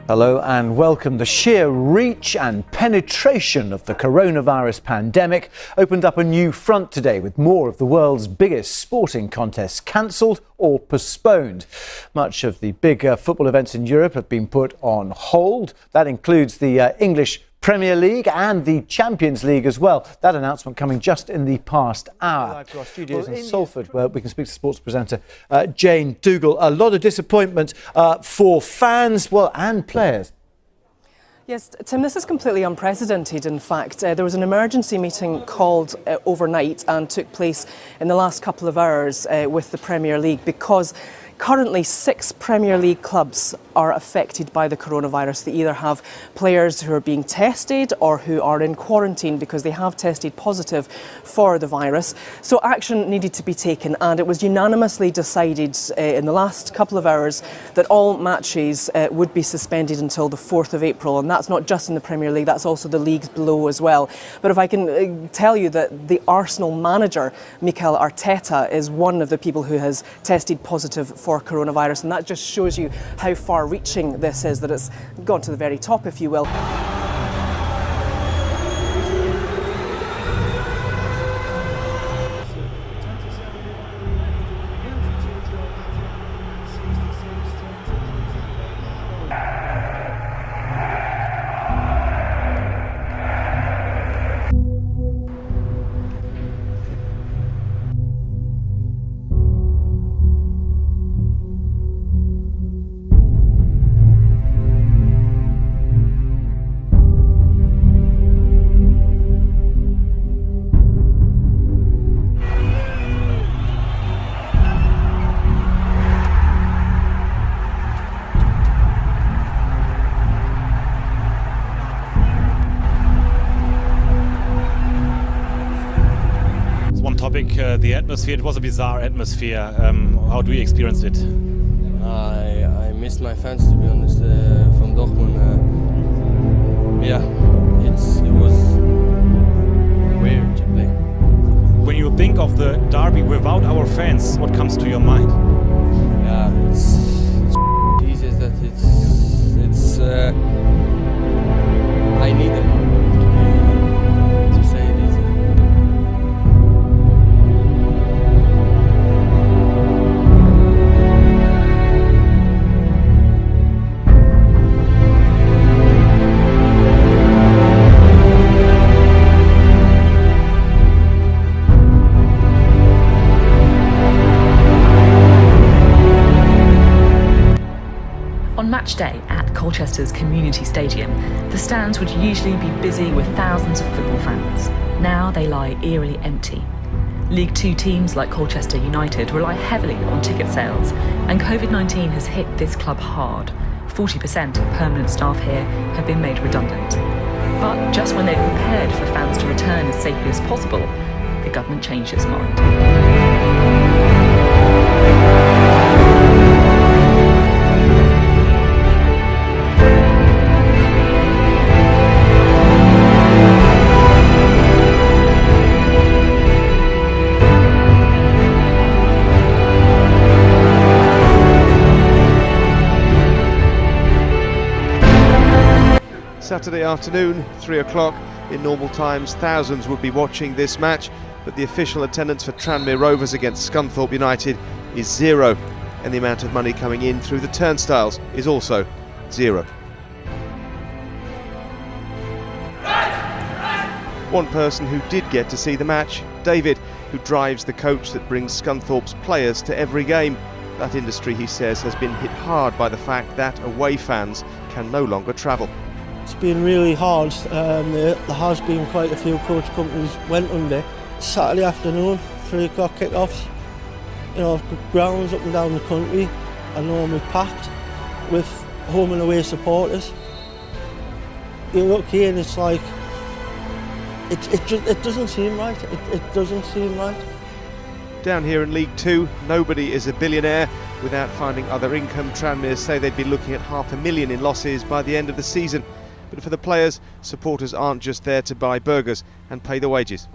Hello and welcome. The sheer reach and penetration of the coronavirus pandemic opened up a new front today, with more of the world's biggest sporting contests cancelled or postponed. Much of the big football events in Europe have been put on hold. That includes the English Premier League and the Champions League as well. That announcement coming just in the past hour. Live to our studios in Salford, where we can speak to sports presenter Jane Dougal. A lot of disappointment for fans, well, and players. Yes, Tim, this is completely unprecedented. In fact, there was an emergency meeting called overnight and took place in the last couple of hours with the Premier League, because currently 6 Premier League clubs are affected by the coronavirus. They either have players who are being tested or who are in quarantine because they have tested positive for the virus. So action needed to be taken, and it was unanimously decided in the last couple of hours that all matches would be suspended until the 4th of April. And that's not just in the Premier League, that's also the leagues below as well. But if I can tell you that the Arsenal manager, Mikel Arteta, is one of the people who has tested positive for coronavirus, and that just shows you how far-reaching this is, that it's gone to the very top, if you will. The atmosphere, it was a bizarre atmosphere. How do you experience it? I missed my fans, to be honest, from Dortmund. Yeah, it was weird to play. When you think of the derby without our fans, what comes to your mind? Yeah, it's easy as that. It's I need them, to say it easy. On match day at Colchester's Community Stadium, the stands would usually be busy with thousands of football fans. Now they lie eerily empty. League Two teams like Colchester United rely heavily on ticket sales, and COVID-19 has hit this club hard. 40% of permanent staff here have been made redundant. But just when they've prepared for fans to return as safely as possible, the government changed its mind. Saturday afternoon, 3 o'clock. In normal times, thousands would be watching this match, but the official attendance for Tranmere Rovers against Scunthorpe United is 0, and the amount of money coming in through the turnstiles is also 0. One person who did get to see the match, David, who drives the coach that brings Scunthorpe's players to every game. That industry, he says, has been hit hard by the fact that away fans can no longer travel. It's been really hard. There has been quite a few coach companies went under. Saturday afternoon, 3 o'clock kick-offs. You know, grounds up and down the country are normally packed with home and away supporters. You look here and it's like, it doesn't seem right. It doesn't seem right. Down here in League Two, nobody is a billionaire without finding other income. Tranmere say they'd be looking at $500,000 in losses by the end of the season. But for the players, supporters aren't just there to buy burgers and pay the wages.